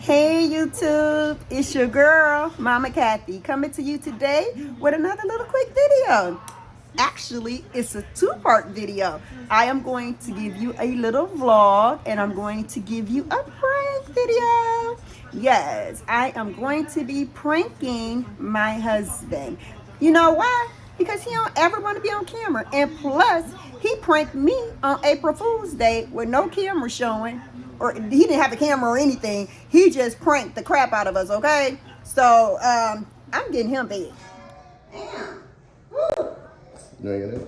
Hey YouTube, it's your girl, Mama Kathy, coming to you today with another little quick video. Actually, it's a two-part video. I am going to give you a little vlog and I'm going to give you a prank video. Yes, I am going to be pranking my husband. You know why? Because he don't ever want to be on camera. And plus, he pranked me on April Fool's Day with no camera showing. Or he didn't have a camera or anything. He just pranked the crap out of us, okay? So, I'm getting him big. Damn. Woo. You ain't get it?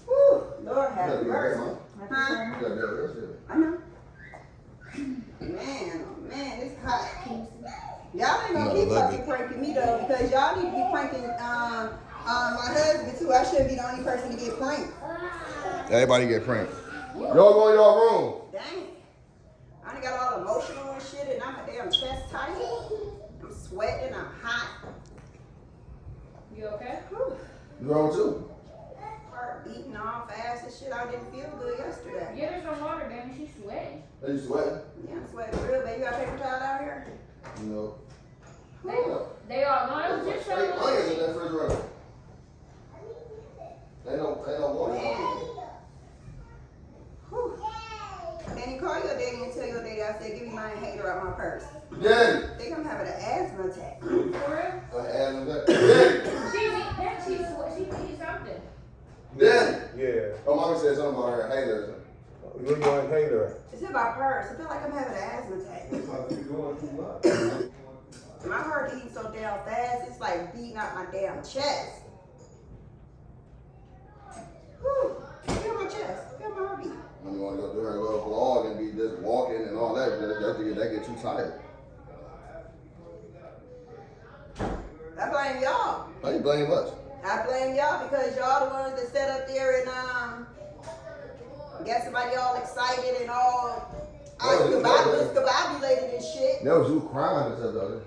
Woo. Lord have mercy. Huh? I know. Man, oh man, it's hot. Y'all ain't gonna keep fucking pranking me though, because y'all need to be pranking my husband too. I shouldn't be the only person to get pranked. Everybody get pranked. Y'all go in your room. Dang. I done got all emotional and shit, and I'm a damn chest tight. I'm sweating, I'm hot. You okay? Whew. You wrong too? Heart beating all fast and shit. I didn't feel good yesterday. Get her some water, baby. She's sweating. Are you sweating? Yeah, I'm sweating real bad. You got a paper towel out here? No. They are. No, it was just Straight showing. onions in that refrigerator. Ain't no water. Whew. Danny, call your daddy and tell your daddy I said, give me my inhaler out my purse. Daddy. I think I'm having an asthma attack. For real? I asked that. Daddy. She needs something. Daddy. Yeah. Oh, mommy said something about her inhaler. Where you want to her? It's in my purse. I feel like I'm having an asthma attack. You're doing too much. My heart beating so damn fast, it's like beating out my damn chest. Whew. Feel my chest. Feel my heart beat. When you want to go do her little vlog and be just walking and all that, that get too tired. I blame y'all. How you blame us? I blame y'all because y'all the ones that sat up there and got somebody all excited and all discombobulated and shit. That was you crying and stuff, though.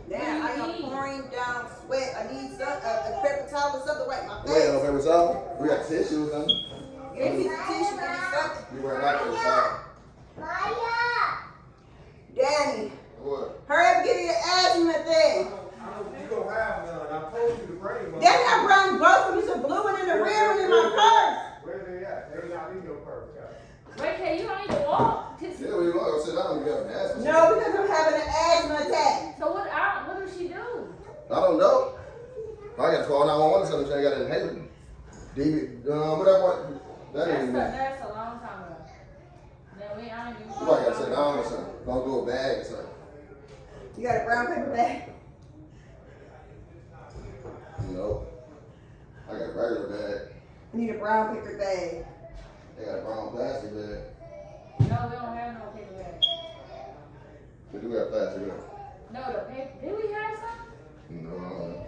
Damn, I am pouring down sweat. I need a paper towel or something to wipe my face. Wait, no paper towel? We got tissues, honey. Give me some tissue, give me something. You wear that paper towel. Danny, What? hurry up and give me the asthma thing. You don't have none. I told you to bring one. Danny, I brought both of you some blue one in the rear one in my purse. Where they at? They not in your purse, guys. Wait, Kay, you don't need to walk. Yeah, we want to go sit down and get an asthma. No, because I'm having an asthma attack. So what does she do? I don't know. I got to call 911 or something. I got an inhaler. Whatever. That ain't even. That's a long time ago. Then I ain't even. You probably got to sit down or something. Don't do a bag or something. You got a brown paper bag? No. I got a regular bag. I need a brown paper bag. They got a brown plastic bag. No, we don't have no paper bag. We do have plastic bag. No, the paper. Did we have some? No, I don't know.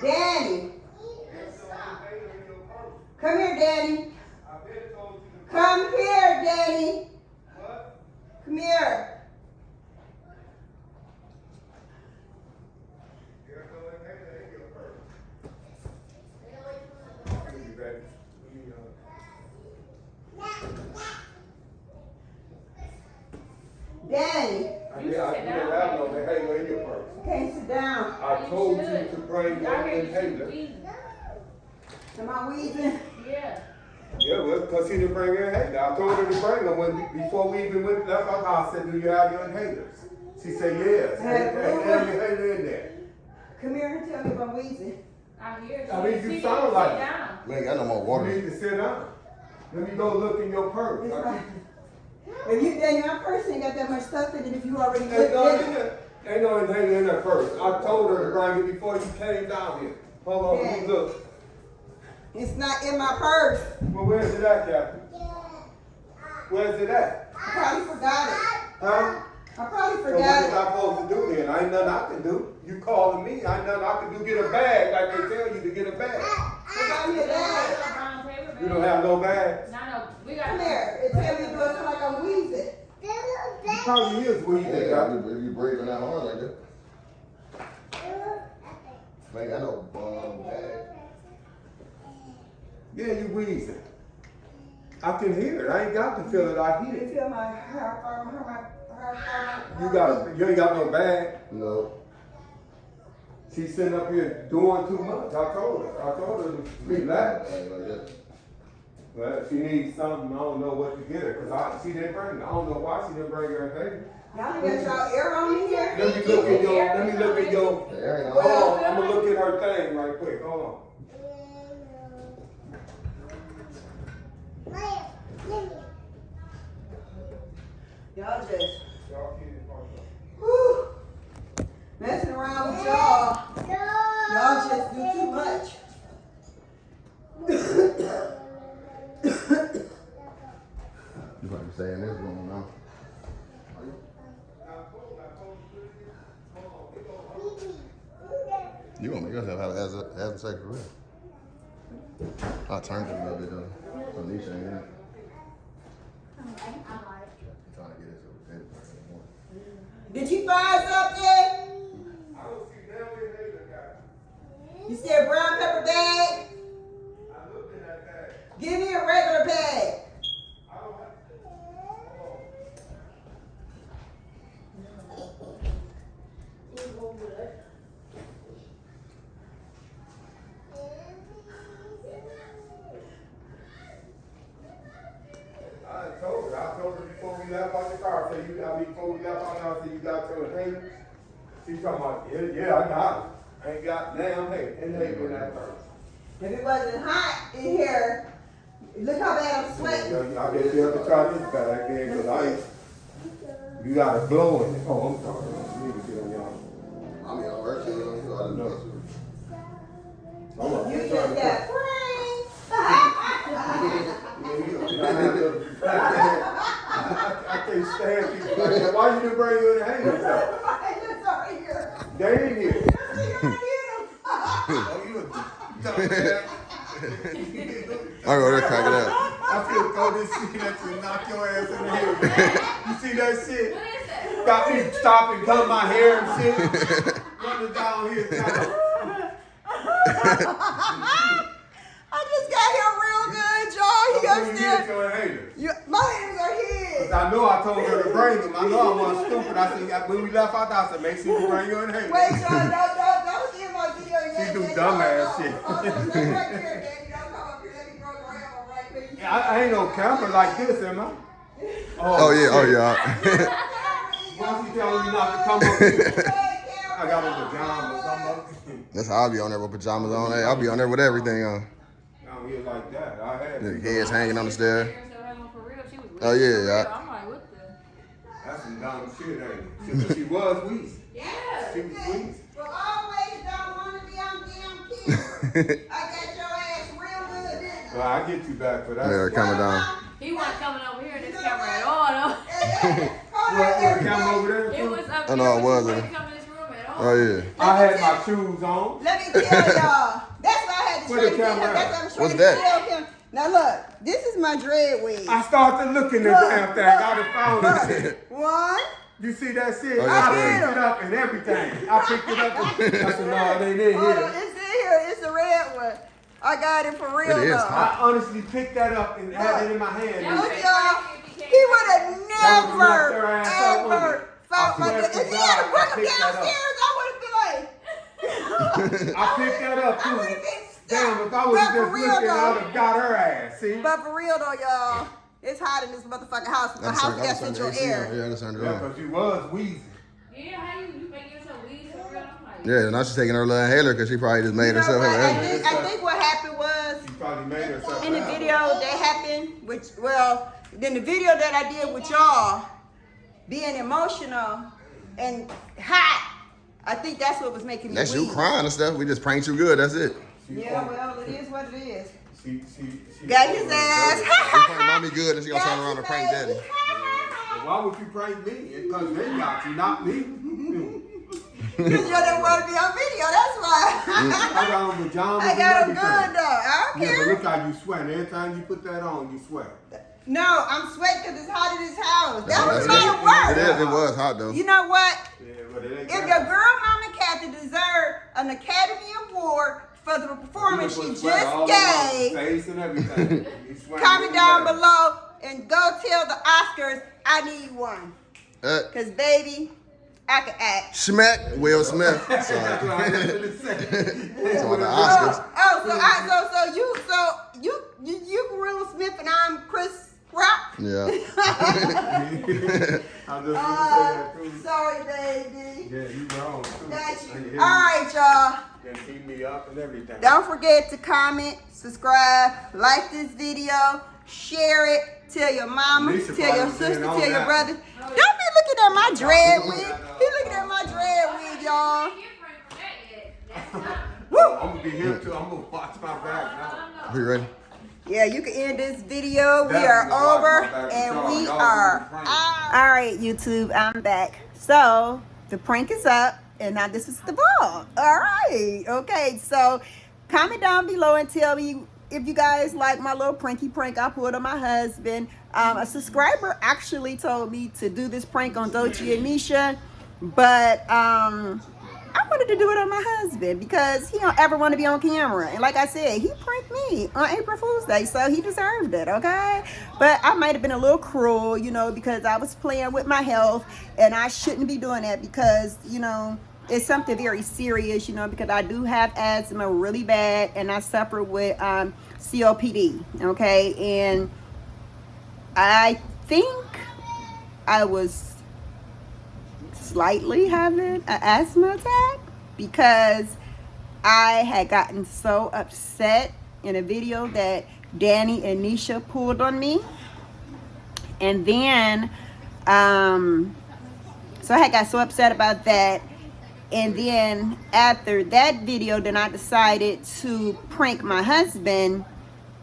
Danny. Come here, Danny. Come here, Danny. Come here. Danny. You I sit didn't down. have no inhaler in your purse. You can't sit down. I told you to bring I one heard you inhaler. wheezing. Am I wheezing? Yeah. Yeah, well, because he didn't bring an inhaler. I told her to bring them before we even went left our house. I said, do you have your inhalers? She said, yes. I had And blue there's one. an inhaler in there. Come here and tell me if I'm wheezing. I hear you. I mean, you She sound didn't like sit it. down. We ain't got no more You water. need to sit down. Let me go look in your purse. It's I fine. keep you. If you, Danny, my purse ain't got that much stuff in it if you already Ain't looked no, at it. ain't no inhaler in that purse. I told her to bring it before you came down here. Hold on, let me look. It's not in my purse. Well, where's it at, Captain? Where's it at? I probably forgot it. Huh? I probably So what forgot was it. I supposed to do then? I ain't nothing I can do. You calling me, I ain't nothing I can do. Get a bag like they tell you to get a bag. Forgot me a bag. Brown paper bag. You don't have no bags? No, we got. Come here. It tell me do it feel like I'm wheezing. You probably is where you think Yeah, I if you breathing that hard like that. Man, I know bag. Yeah, you wheezing. I can hear it. I ain't got to feel it. I hear You it. feel my hair? You ain't got no bag. No. She's sitting up here doing too much. I told her to relax. Like that. But she needs something. I don't know what to get her because she didn't bring it. I don't know why she didn't bring her baby. Y'all got y'all air on in here? Let me look at your. There ain't Hold no. on, I'm gonna look at her thing right quick. Hold on. Y'all just Y'all keep it whew, messing around with y'all. Y'all just do too much. You probably stay in this room now. You gonna make us have sex for real? I turned it a little bit though. So Nesha ain't in it. I'm trying to get it so we can. Did you find something? I don't see Nelly and Ada guy. You said brown pepper bag? I looked in that bag. Give me a regular bag. I don't have. I told her before we left out the car, before we left out the house, you got your inhaler? She's talking about, yeah, I got it. I ain't got damn inhaler in that purse. If it wasn't hot in here, look how bad I'm sweating. I guess you have to try this bag again, because you got it blowing. Oh, I'm sorry. You need to get on y'all. I mean, I'm working on you. I didn't know. Hold on. You just got pranked. I can't stand people like that. Why you didn't bring you in the hangar? It's already here. They ain't here. Oh, you a dumbass. I'm gonna crack it up. I feel throw this shit at you and knock your ass in the head. You see that shit? What is that? Got me stop and cut my hair and shit. Running down here trying to. I just got here real good, y'all. He upstairs. My hands are his. I know I told her to bring him. I know I wasn't stupid. I said, when we left out there, I said, make sure you bring your inhaler. Wait, y'all, don't see my video yet. She do dumbass shit. Hold on, stay right here, Daddy. Don't come up here. Let me throw the ramble right quick. I ain't no camera like this, am I? Oh yeah. Once you tell me not to come up here, I got my pajamas. I'm up. That's how I be on there with pajamas on. Hey, I'll be on there with everything on. Down here like that. I had The to. heads hanging on the stair. For real, she was Oh, yeah, yeah. I'm like, what the? That's some dumb shit, ain't it? She was wheezing. Yeah. She was wheezing. Well, always don't want to be on damn camera. I got your ass real good, didn't I? Well, I get you back for that. Yeah, coming down. He wasn't coming over here in this camera at all, though. What camera over there? It was up I here, know it but was, you huh? couldn't come in this room at all. Oh yeah. I had my shoes on. Let me tell y'all. That's why I had to Where show the you. camera That's why at? I'm showing What's you that? the him. Now look, this is my dread wig. I started looking at the damn thing. I done found that shit. One. You see that shit? Oh, yeah, I yeah. picked it up and everything. I picked it up and I said, no, it ain't in Hold on, here. it's in here. It's the red one. I got it for real It is though. hot. I honestly picked that up and had it in my hand. Yeah. Look, y'all. He would have That would've left their never, ass out, wouldn't ever it? fought I like swear that. to If he God, had brought I him picked that up. downstairs, I would have been like, I picked that up I would too. have been Damn, if I But was for just real, looking, I though. would have got her ass. See? But for real though, y'all, it's hot in this motherfucking house. The house got central air. Yeah, I just turned it Yeah, on. because you was wheezing. Yeah, how you make yourself weed for real? I'm like, Yeah, now she's taking her little inhaler because she probably just made You know herself what? have I asthma. think what happened was She probably made herself in the laugh. video that happened, which then the video that I did with y'all being emotional and hot. I think that's what was making me That's you weak. crying and stuff. We just pranked you good. That's it. Yeah, well, it is what it is. She Got his ass. We pranked mommy good and she gonna turn around and prank daddy. Well, why would you prank me? Because they got you, not me. Because you don't want to be on video, that's why. I got on pajamas I got and them everything. good though. I don't Yeah, but care. look how you sweat. Every time you put that on, you sweat. No, I'm sweating because it's hot in this house. That was a That's lot of it. work. It is. It was hot though. You know what? Yeah, but it ain't If that. your girl Mama Kathy deserved an Academy Award for the performance she He put sweat all just over his gave. face and everything. He sweat Comment down every day. below and go tell the Oscars I need one. Cause baby, I can act. Smack Will Smith. That's Sorry. what I was gonna say. So the Oscars. So you Will Smith and I'm Chris Rock. Yeah. I'm just gonna say that too. Sorry, baby. Yeah, you wrong too. Got you. Yeah, All right, y'all. You can keep me up and everything. Don't forget to comment, subscribe, like this video, share it, tell your mama, Nesha tell your probably sister, been on tell your that. brother. Don't be looking at my dread wig. He looking at my dread wig, y'all. I'm gonna be here too. I'm gonna watch my back now. You ready? Yeah, you can end this video. We Definitely are gonna watch over my back and for sure. we Y'all are do the prank. out. All right, YouTube, I'm back. So the prank is up and now this is the vlog. All right, okay. So comment down below and tell me if you guys like my little pranky prank I pulled on my husband. A subscriber actually told me to do this prank on Dolce and Nesha, but I wanted to do it on my husband because he don't ever want to be on camera. And like I said, he pranked me on April Fool's Day, so he deserved it, okay? But I might have been a little cruel, you know, because I was playing with my health, and I shouldn't be doing that because, you know, it's something very serious, you know, because I do have asthma really bad, and I suffer with COPD, okay? And I think I was slightly having an asthma attack because I had gotten so upset in a video that Danny and Nesha pulled on me. And then so I had got so upset about that, and then after that video, then I decided to prank my husband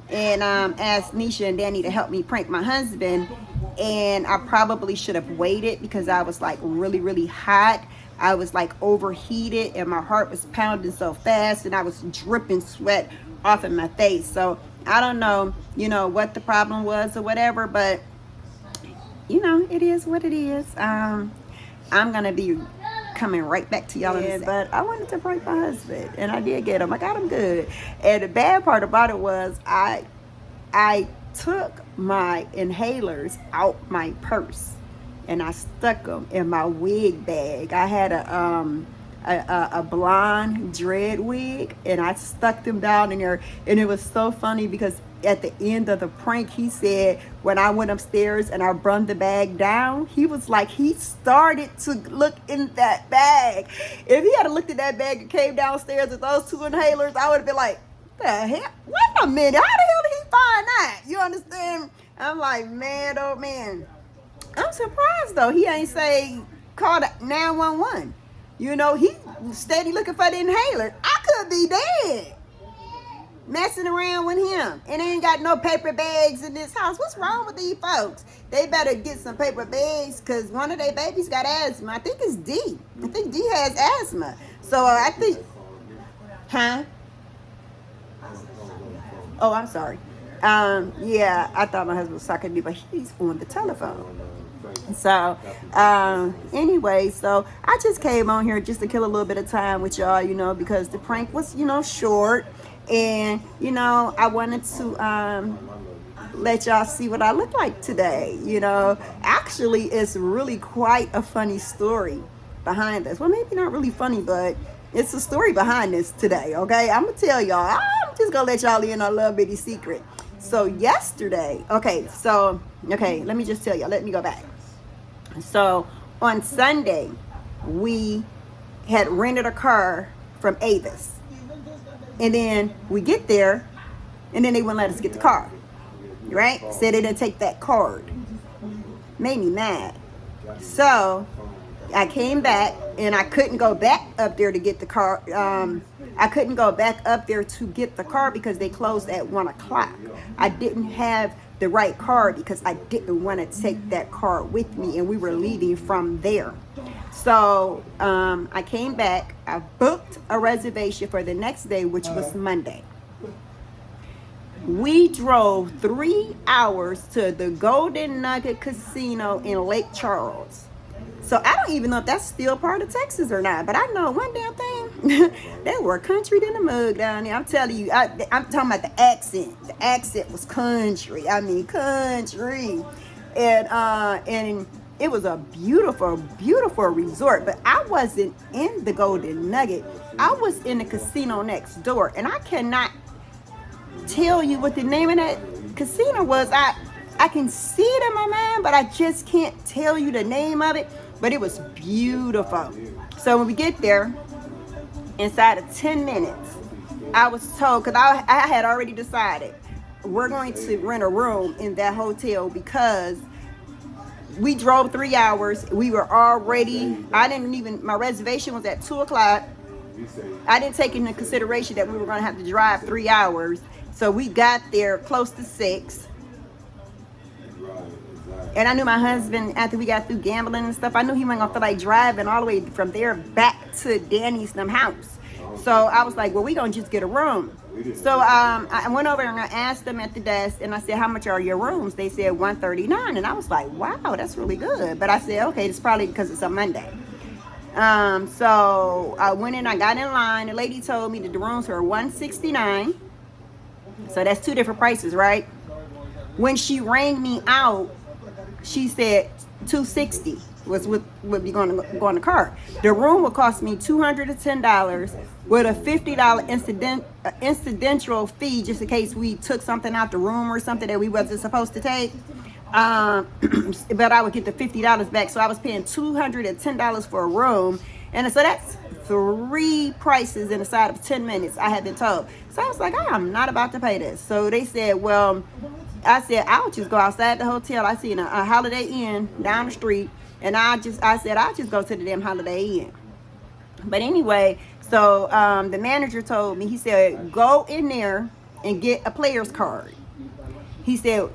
and asked Nesha and Danny to help me prank my husband. And I probably should have waited because I was like really hot. I was like overheated and my heart was pounding so fast and I was dripping sweat off of my face. So I don't know, you know, what the problem was or whatever, but you know, it is what it is. I'm gonna be coming right back to y'all in a second. But I wanted to prank my husband and I did get him. I got him good. And the bad part about it was I took my inhalers out my purse and I stuck them in my wig bag. I had a blonde dread wig and I stuck them down in there, and it was so funny because at the end of the prank he said when I went upstairs and I brought the bag down, he was like, he started to look in that bag. If he had looked at that bag and came downstairs with those two inhalers, I would have been like, the hell? Wait a minute, how the hell did he find that? You understand? I'm like, man, oh man. I'm surprised though. He ain't say call 911. You know, he steady looking for the inhaler. I could be dead messing around with him. And ain't got no paper bags in this house. What's wrong with these folks? They better get some paper bags because one of their babies got asthma. I think it's D. I think D has asthma. So I think, huh? Oh, I'm sorry. Yeah, I thought my husband was talking to me, but he's on the telephone. So, anyway, so I just came on here just to kill a little bit of time with y'all, you know, because the prank was, you know, short. And, you know, I wanted to let y'all see what I look like today, you know. Actually, it's really quite a funny story behind this. Well, maybe not really funny, but it's a story behind this today, okay? I'm going to tell y'all. I'm just going to let y'all in on a little bitty secret. So yesterday, okay, let me just tell y'all. Let me go back. So on Sunday, we had rented a car from Avis. And then we get there, and then they wouldn't let us get the car, right? Said they didn't take that card. Made me mad. So I came back, and I couldn't go back up there to get the car. I couldn't go back up there to get the car because they closed at 1 o'clock. I didn't have the right car because I didn't want to take that car with me, and we were leaving from there. So I came back. I booked a reservation for the next day, which was Monday. We drove 3 hours to the Golden Nugget Casino in Lake Charles. So I don't even know if that's still part of Texas or not, but I know one damn thing. They were country than a mug down there. I'm telling you, I'm talking about the accent. The accent was country. I mean, country. And it was a beautiful, beautiful resort. But I wasn't in the Golden Nugget. I was in the casino next door. And I cannot tell you what the name of that casino was. I can see it in my mind, but I just can't tell you the name of it. But it was beautiful. So when we get there, inside of 10 minutes, I was told, because I had already decided, we're going to rent a room in that hotel because we drove 3 hours. We were already, my reservation was at 2 o'clock. I didn't take into consideration that we were going to have to drive 3 hours. So we got there close to 6. And I knew my husband, after we got through gambling and stuff, I knew he wasn't going to feel like driving all the way from there back to Danny's house. So I was like, well, we're going to just get a room. So I went over and I asked them at the desk, and I said, how much are your rooms? They said $139. And I was like, wow, that's really good. But I said, okay, it's probably because it's a Monday. So I went in, I got in line. The lady told me that the rooms were $169. So that's 2 different prices, right? When she rang me out, she said $260 was what would be going to go on the card. The room would cost me $210 with a $50 incidental fee just in case we took something out the room or something that we wasn't supposed to take. But I would get the $50 back. So I was paying $210 for a room. And so that's 3 prices inside of 10 minutes, I had been told. So I was like, I'm not about to pay this. So they said, well, I said, I'll just go outside the hotel. I seen a Holiday Inn down the street. And I said, I'll just go to the damn Holiday Inn. But anyway, so the manager told me, he said, go in there and get a player's card. He said,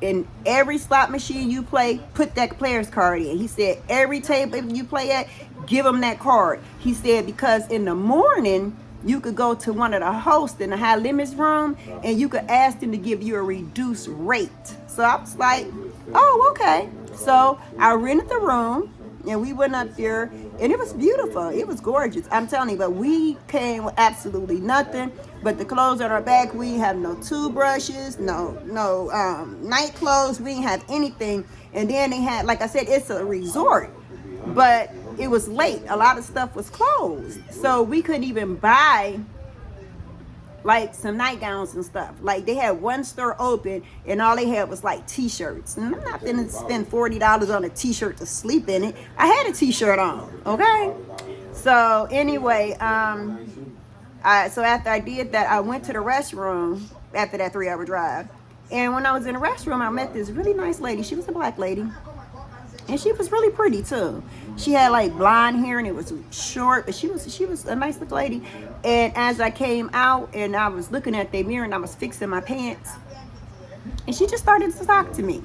in every slot machine you play, put that player's card in. He said, every table you play at, give them that card. He said, because in the morning, you could go to one of the hosts in the high limits room and you could ask them to give you a reduced rate. So I was like, oh, okay. So I rented the room and we went up there and it was beautiful. It was gorgeous. I'm telling you, but we came with absolutely nothing but the clothes on our back. We have no toothbrushes, no night clothes. We didn't have anything. And then they had, like I said, it's a resort, but it was late. A lot of stuff was closed. So we couldn't even buy like some nightgowns and stuff. Like they had one store open and all they had was like t-shirts. And I'm not gonna spend $40 on a t-shirt to sleep in it. I had a t-shirt on, okay? So anyway, so after I did that, I went to the restroom after that 3-hour drive. And when I was in the restroom, I met this really nice lady. She was a black lady. And she was really pretty too. She had like blonde hair and it was short, but she was a nice little lady. And as I came out and I was looking at the mirror and I was fixing my pants, and she just started to talk to me.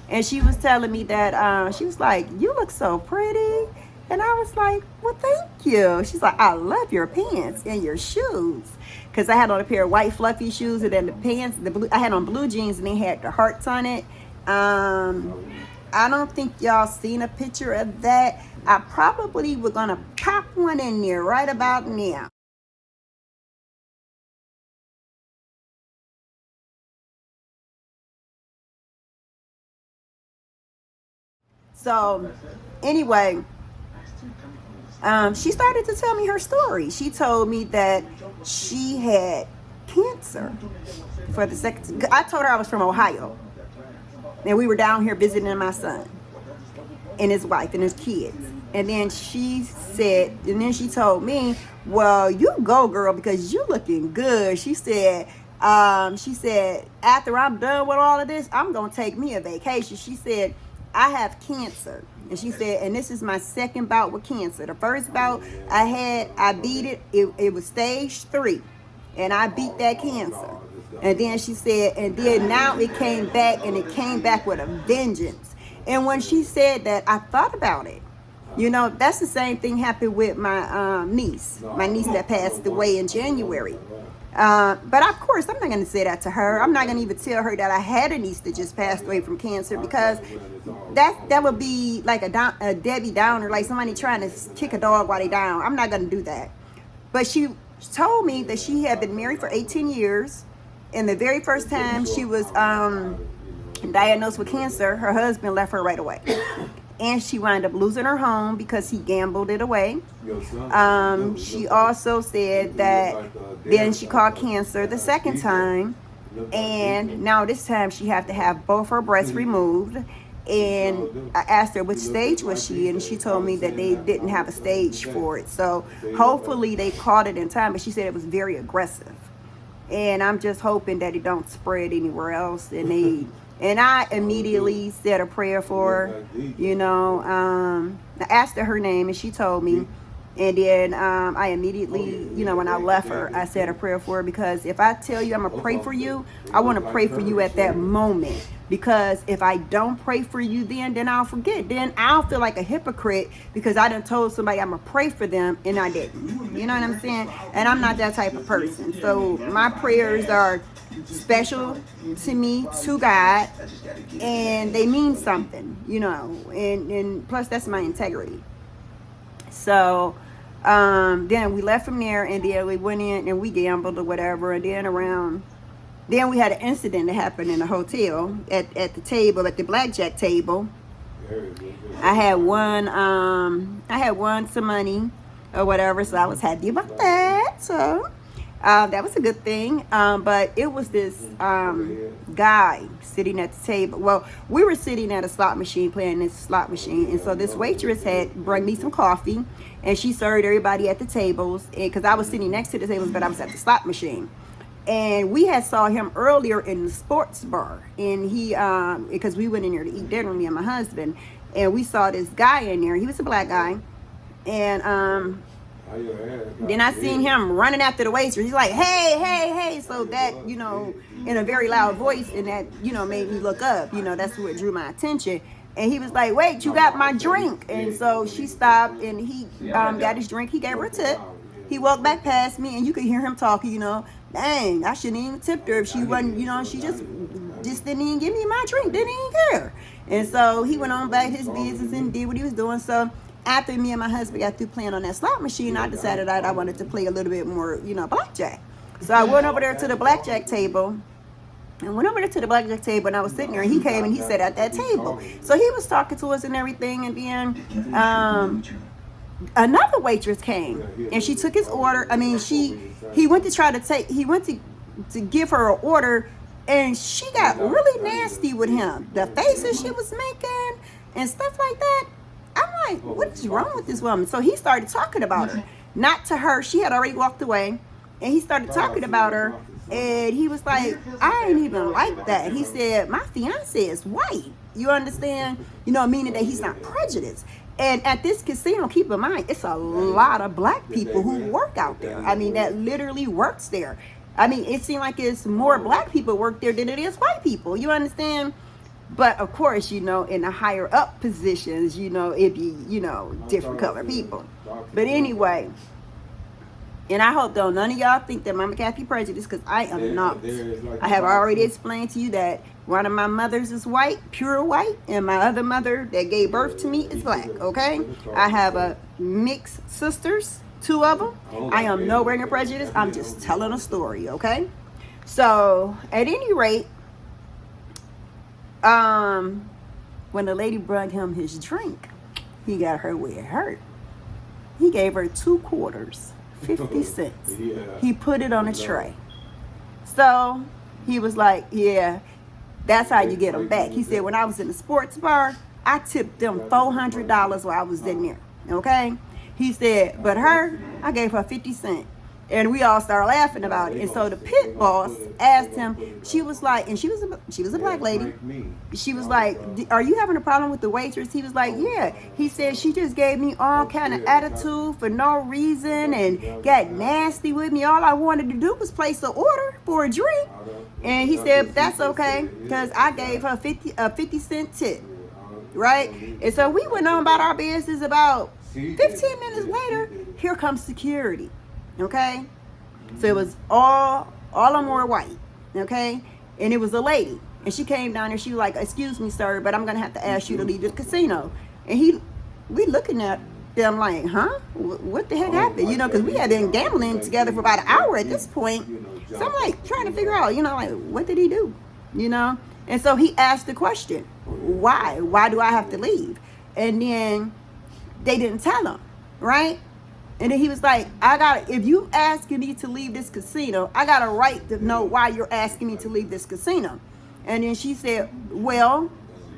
And she was telling me that she was like, you look so pretty. And I was like, well, thank you. She's like, I love your pants and your shoes. Because I had on a pair of white fluffy shoes, and then the pants, I had on blue jeans and they had the hearts on it. I don't think y'all seen a picture of that. I probably were gonna pop one in there right about now. So anyway, she started to tell me her story. She told me that she had cancer for the second. I told her I was from Ohio. And we were down here visiting my son and his wife and his kids. And then she told me, well, you go, girl, because you looking good. She said, after I'm done with all of this, I'm going to take me a vacation. She said, I have cancer. And she said, and this is my second bout with cancer. The first bout I beat it. It was stage 3. And I beat that cancer. And then she said, and then now it came back, and it came back with a vengeance. And when she said that, I thought about it. You know, that's the same thing happened with my niece that passed away in January. But of course, I'm not going to say that to her. I'm not going to even tell her that I had a niece that just passed away from cancer, because that would be like a Debbie Downer, like somebody trying to kick a dog while they down. I'm not going to do that. But she told me that she had been married for 18 years. And the very first time she was diagnosed with cancer, her husband left her right away. And she wound up losing her home because he gambled it away. She also said that then she caught cancer the second time. And now this time she had to have both her breasts removed. And I asked her which stage was she, and she told me that they didn't have a stage for it. So hopefully they caught it in time, but she said it was very aggressive. And I'm just hoping that it don't spread anywhere else. And I immediately said a prayer for her, you know. I asked her name, and she told me. And then I immediately, you know, when I left her, I said a prayer for her, because if I tell you I'm going to pray for you, I want to pray for you at that moment. Because if I don't pray for you then I'll forget. Then I'll feel like a hypocrite because I done told somebody I'm going to pray for them and I didn't. You know what I'm saying? And I'm not that type of person. So my prayers are special to me, to God, and they mean something, you know. And plus that's my integrity. So then we left from there, and then we went in and we gambled or whatever. And then we had an incident that happened in a hotel at the table, at the blackjack table. I had won some money or whatever, so I was happy about that. So that was a good thing. But it was this guy sitting at the table. Well, we were sitting at a slot machine, playing this slot machine. And so this waitress had brought me some coffee, and she served everybody at the tables. Because I was sitting next to the tables, but I was at the slot machine. And we had saw him earlier in the sports bar. And he, because we went in there to eat dinner, me and my husband. And we saw this guy in there. He was a black guy. And then I seen him running after the waitress. He's like, hey, hey, hey. So that, you know, in a very loud voice, and that, you know, made me look up. You know, that's what drew my attention. And he was like, wait, you got my drink. And so she stopped, and he got his drink. He gave her a tip. He walked back past me, and you could hear him talking, you know, dang, I shouldn't even tipped her if she wasn't, you know, she just didn't even give me my drink, didn't even care. And so he went on back his business and did what he was doing. So after me and my husband got through playing on that slot machine, I decided that I wanted to play a little bit more, you know, blackjack. So I went over there to the blackjack table. And went over there to the blackjack table, and I was sitting there, and he came and he sat at that table. So he was talking to us and everything, and then another waitress came, and she took his order. I mean, he went to give her an order, and she got really nasty with him. The faces she was making and stuff like that. I'm like, what is wrong with this woman? So he started talking about her, not to her. She had already walked away, and he started talking about her. And he was like, I ain't even like that. He said, my fiance is white. You understand? You know, meaning that he's not prejudiced. And at this casino, keep in mind, it's a lot of black people who work out there. I mean, that literally works there. I mean, it seems like it's more black people work there than it is white people. You understand? But of course, you know, in the higher up positions, you know, it'd be, you know, different color people. But anyway, and I hope, though, none of y'all think that Mama Kathy prejudiced, because I am not. I have already explained to you that one of my mothers is white, pure white, and my other mother that gave birth to me is black, okay? I have a mixed sisters, 2 of them. I am nowhere near prejudice. I'm just telling a story, okay? So, at any rate, when the lady brought him his drink, he got her where it hurt. He gave her 2 quarters. 50 cents. He put it on a tray. So he was like, yeah, that's how you get them back. He said, when I was in the sports bar, I tipped them $400 while I was in there. Okay? He said, but her, I gave her 50 cents. And we all started laughing about it. And so the pit boss asked him, she was like, and she was a black lady. She was like, are you having a problem with the waitress? He was like, yeah. He said, she just gave me all kind of attitude for no reason and got nasty with me. All I wanted to do was place an order for a drink. And he said, that's okay, because I gave her a 50-cent tip. Right? And so we went on about our business. About 15 minutes later, here comes security. Okay, so it was all of them were white. Okay, and it was a lady, and she came down there. She was like, "Excuse me, sir, but I'm gonna have to ask you to leave the casino." And we looking at them like, huh? What the heck happened? You know, because we had been gambling together for about an hour at this point. So I'm like trying to figure out, you know, like, what did he do? You know? And so he asked the question, why? Why do I have to leave? And then they didn't tell him, right? And then he was like, if you asking me to leave this casino, I got a right to know why you're asking me to leave this casino. And then she said, well,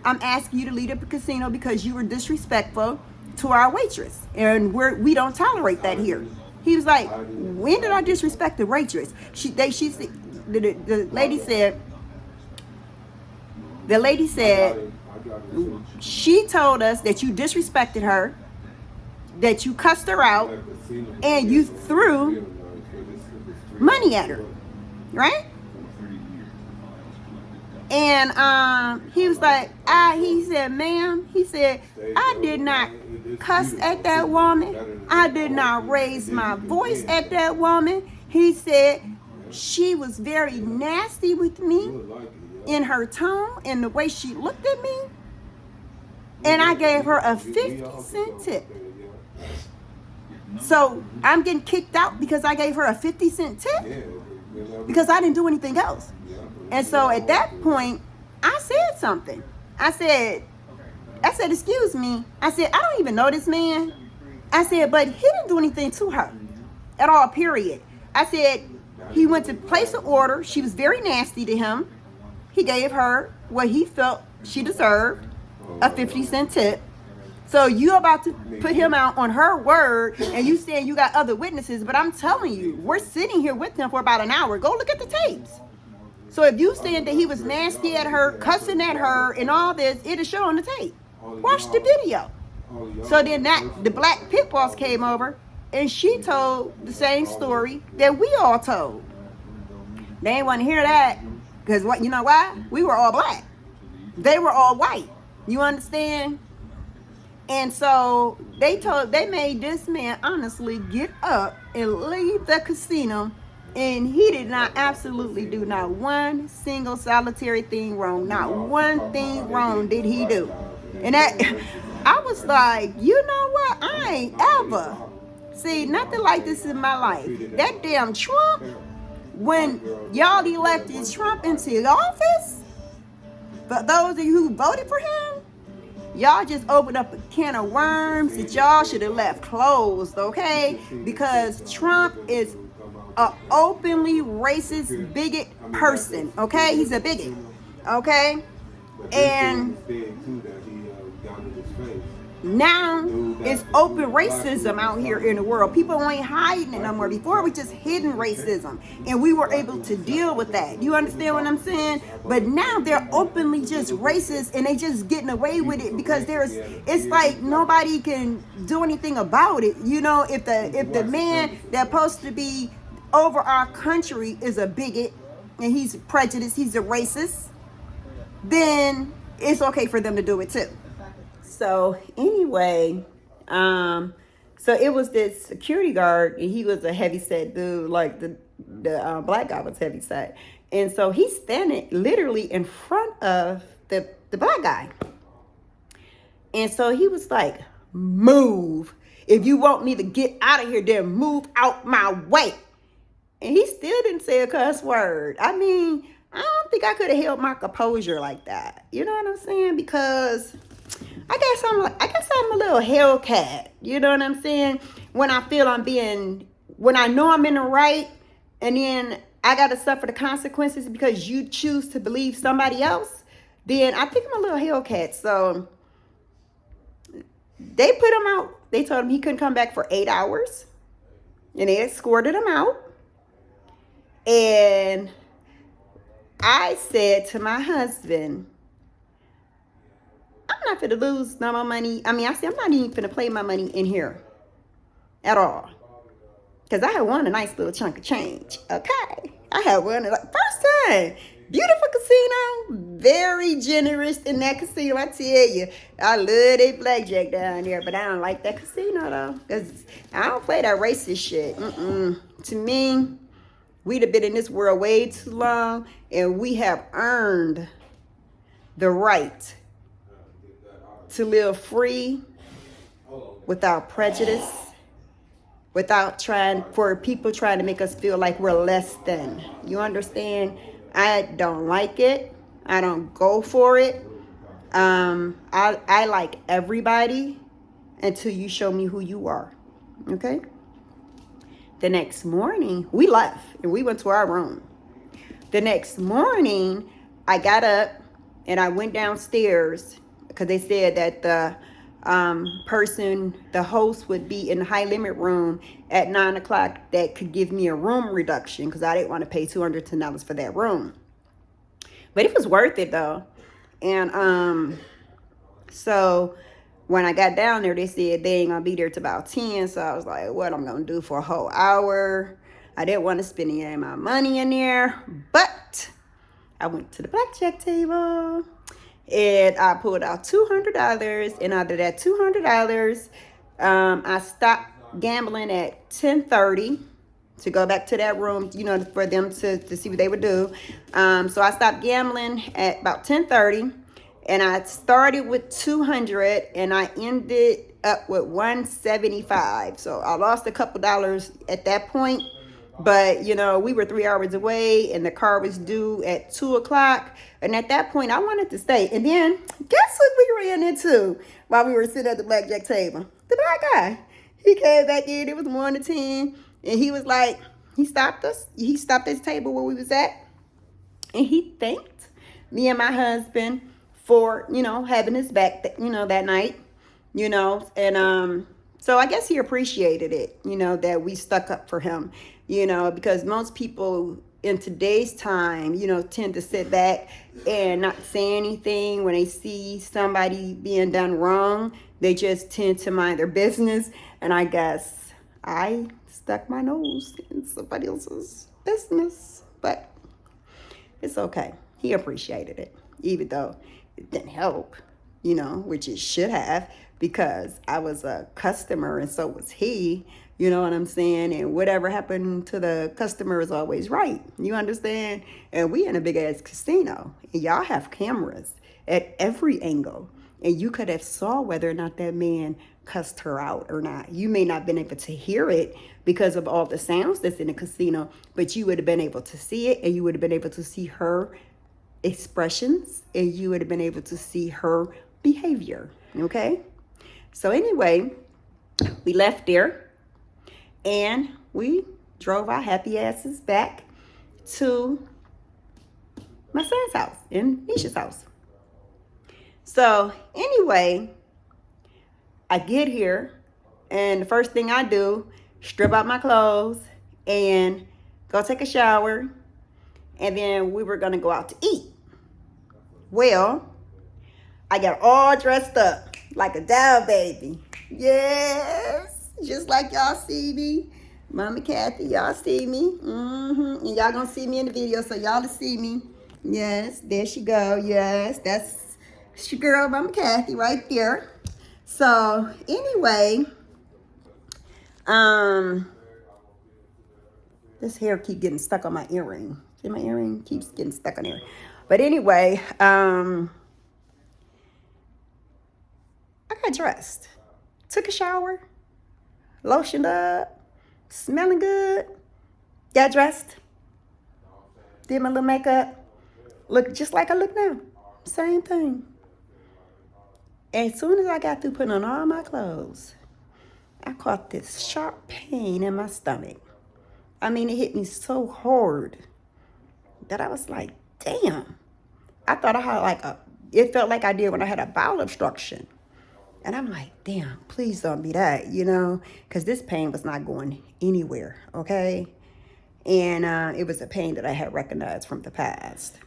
I'm asking you to leave the casino because you were disrespectful to our waitress. And we don't tolerate that here. He was like, when did I disrespect the waitress? The lady said, she told us that you disrespected her, that you cussed her out, and you threw money at her, right? And he was like, he said, ma'am, he said, I did not cuss at that woman. I did not raise my voice at that woman. He said, she was very nasty with me in her tone and the way she looked at me. And I gave her a 50-cent tip. So I'm getting kicked out because I gave her a 50-cent tip because I didn't do anything else. And so at that point, I said something. I said, excuse me. I said, I don't even know this man. I said, but he didn't do anything to her at all, period. I said, he went to place an order. She was very nasty to him. He gave her what he felt she deserved, a 50-cent tip. So you about to put him out on her word, and you saying you got other witnesses, but I'm telling you, we're sitting here with him for about an hour. Go look at the tapes. So if you saying that he was nasty at her, cussing at her, and all this, it'll show on the tape. Watch the video. So then the black pit boss came over, and she told the same story that we all told. They didn't want to hear that, because you know why? We were all black. They were all white. You understand? And so they made this man honestly get up and leave the casino, and he did not absolutely do not one single solitary thing wrong. Not one thing wrong did he do. And that I was like, you know what? I ain't ever see nothing like this in my life. That damn Trump, when y'all elected Trump into office, for those of you who voted for him, y'all just opened up a can of worms that y'all should have left closed, okay? Because Trump is an openly racist, bigot person, okay? He's a bigot, okay? And now it's open racism out here in the world. People ain't hiding it no more. Before, we just hidden racism, and we were able to deal with that. You understand what I'm saying? But now they're openly just racist, and they just getting away with it because it's like nobody can do anything about it. You know, if the man that's supposed to be over our country is a bigot and he's prejudiced, he's a racist, then it's okay for them to do it too. So anyway, so it was this security guard, and he was a heavyset dude, like the black guy was heavyset. And so he's standing literally in front of the black guy. And so he was like, move. If you want me to get out of here, then move out my way. And he still didn't say a cuss word. I mean, I don't think I could have held my composure like that. You know what I'm saying? Because I guess I'm a little Hellcat. You know what I'm saying? When I feel when I know I'm in the right, and then I got to suffer the consequences because you choose to believe somebody else, then I think I'm a little Hellcat. So they put him out. They told him he couldn't come back for 8 hours, and they escorted him out. And I said to my husband, I'm not finna lose no more money. I mean, I said, I'm not even finna play my money in here at all. Because I had won a nice little chunk of change. Okay. I had won it first time. Beautiful casino. Very generous in that casino. I tell you, I love that blackjack down there. But I don't like that casino, though. Because I don't play that racist shit. To me, we'd have been in this world way too long. And we have earned the right to live free without prejudice, without people trying to make us feel like we're less than. You understand? I don't like it. I don't go for it. I like everybody until you show me who you are. Okay? The next morning, we left and we went to our room. The next morning, I got up and I went downstairs because they said that the host would be in the high limit room at 9 o'clock that could give me a room reduction because I didn't want to pay $210 for that room. But it was worth it though. And so when I got down there, they said they ain't gonna be there till about 10. So I was like, what I'm gonna do for a whole hour? I didn't want to spend any of my money in there, but I went to the blackjack table and I pulled out $200. And out of that $200, I stopped gambling at 10:30 to go back to that room, you know, for them to see what they would do. So I stopped gambling at about 10:30. And I started with 200 and I ended up with 175. So I lost a couple dollars at that point. But, you know, we were 3 hours away and the car was due at 2 o'clock. And at that point, I wanted to stay. And then, guess what we ran into while we were sitting at the blackjack table? The black guy. He came back in. It was 1 to 10. And he was like, he stopped us. He stopped this table where we was at. And he thanked me and my husband for, you know, having his back, you know, that night, you know. And so I guess he appreciated it, you know, that we stuck up for him, you know, because most people in today's time, you know, tend to sit back and not say anything when they see somebody being done wrong. They just tend to mind their business. And I guess I stuck my nose in somebody else's business, but it's okay. He appreciated it, even though it didn't help, you know, which it should have, because I was a customer and so was he, you know what I'm saying? And whatever happened to the customer is always right. You understand? And we in a big ass casino and y'all have cameras at every angle. And you could have saw whether or not that man cussed her out or not. You may not have been able to hear it because of all the sounds that's in the casino, but you would have been able to see it and you would have been able to see her expressions and you would have been able to see her behavior. Okay? So anyway, we left there and we drove our happy asses back to my son's house and Nesha's house. So anyway, I get here and the first thing I do, strip out my clothes and go take a shower. And then we were going to go out to eat. Well, I got all dressed up like a doll baby. Yes, just like y'all see me. Mama Kathy, y'all see me. And y'all going to see me in the video, so y'all to see me. Yes, there she go. Yes, that's your girl, Mama Kathy, right there. So, anyway, this hair keep getting stuck on my earring. See, my earring keeps getting stuck on there. But anyway, I got dressed. Took a shower. Lotioned up. Smelling good. Got dressed. Did my little makeup. Looked just like I look now. Same thing. As soon as I got through putting on all my clothes, I caught this sharp pain in my stomach. I mean, it hit me so hard that I was like, damn. I thought I had it felt like I did when I had a bowel obstruction. And I'm like, damn, please don't be that, you know, because this pain was not going anywhere, okay? And it was a pain that I had recognized from the past.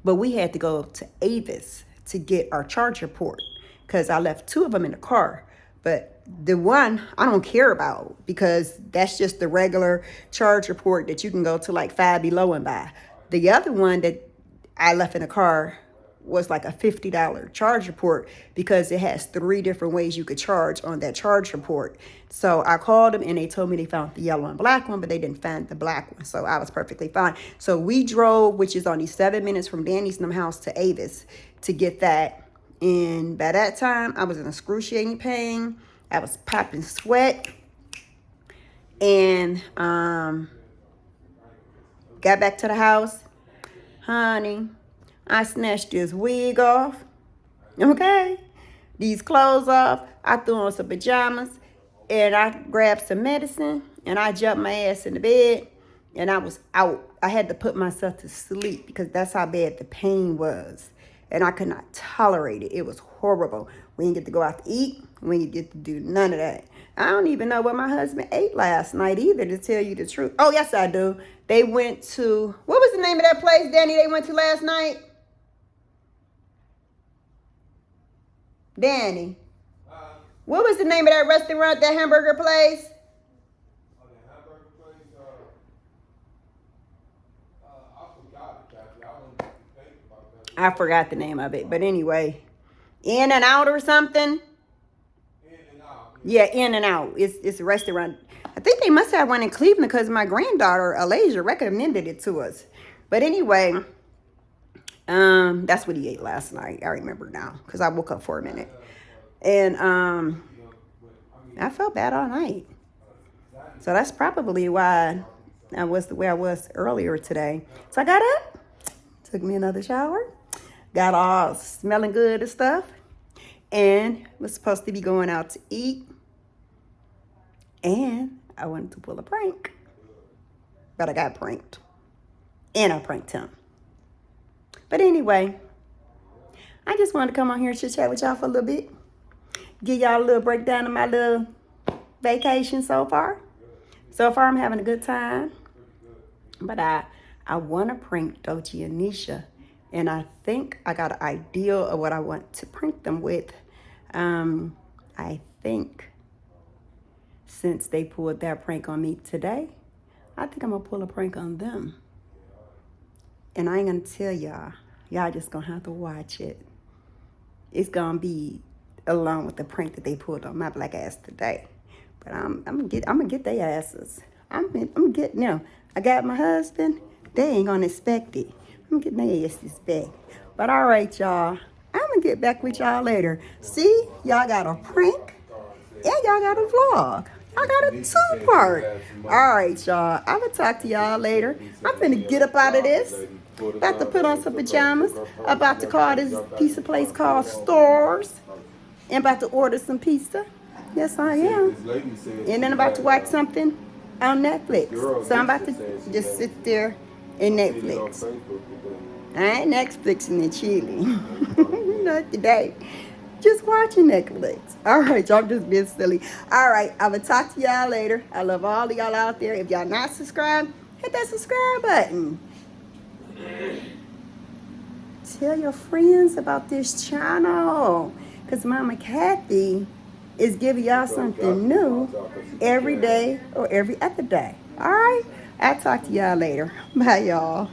But we had to go to Avis to get our charger port because I left 2 of them in the car. But the one I don't care about because that's just the regular charger port that you can go to like Five Below and buy. The other one that I left in the car was like a $50 charger port because it has 3 different ways you could charge on that charger port. So I called them and they told me they found the yellow and black one, but they didn't find the black one. So I was perfectly fine. So we drove, which is only 7 minutes from Danny's house to Avis to get that. And by that time, I was in excruciating pain. I was popping sweat. And got back to the house. Honey, I snatched this wig off. Okay? These clothes off. I threw on some pajamas. And I grabbed some medicine. And I jumped my ass in the bed. And I was out. I had to put myself to sleep because that's how bad the pain was. And I could not tolerate it. It was horrible. We didn't get to go out to eat. We didn't get to do none of that. I don't even know what my husband ate last night either, to tell you the truth. Oh, yes, I do. They went to, what was the name of that place, Danny, they went to last night? Danny. What was the name of that restaurant, that hamburger place? I forgot the name of it. But anyway, In and Out or something? Yeah, In and Out. It's a restaurant. I think they must have one in Cleveland because my granddaughter, Alasia, recommended it to us. But anyway, that's what he ate last night. I remember now because I woke up for a minute. And I felt bad all night. So that's probably why I was the way I was earlier today. So I got up, took me another shower, got all smelling good and stuff, and was supposed to be going out to eat. And I wanted to pull a prank. But I got pranked. And I pranked him. But anyway, I just wanted to come on here and chit-chat with y'all for a little bit. Give y'all a little breakdown of my little vacation so far. So far, I'm having a good time. But I want to prank Dolce and Nesha. And I think I got an idea of what I want to prank them with. I think since they pulled that prank on me today, I think I'm going to pull a prank on them. And I ain't going to tell y'all. Y'all just going to have to watch it. It's going to be along with the prank that they pulled on my black ass today. But I'm gonna get their asses. I'm getting them. I got my husband. They ain't gonna expect it. I'm getting their asses back. But all right, y'all. I'm gonna get back with y'all later. See, y'all got a prank and y'all got a vlog. I got a two-part. All right, y'all. I'm gonna talk to y'all later. I'm finna get up out of this. About to put on some pajamas. About to call this pizza place called Stores. And about to order some pizza. Yes, I am. And then I'm about to watch something on Netflix. So I'm about to just sit there and Netflix. I ain't Netflixing and chilling. Not today. Just watching Netflix. All right, y'all just being silly. All right, I'm going to talk to y'all later. I love all of y'all out there. If y'all not subscribed, hit that subscribe button. Tell your friends about this channel. Because Mama Kathy is giving y'all something new every day or every other day. All right? I'll talk to y'all later. Bye, y'all.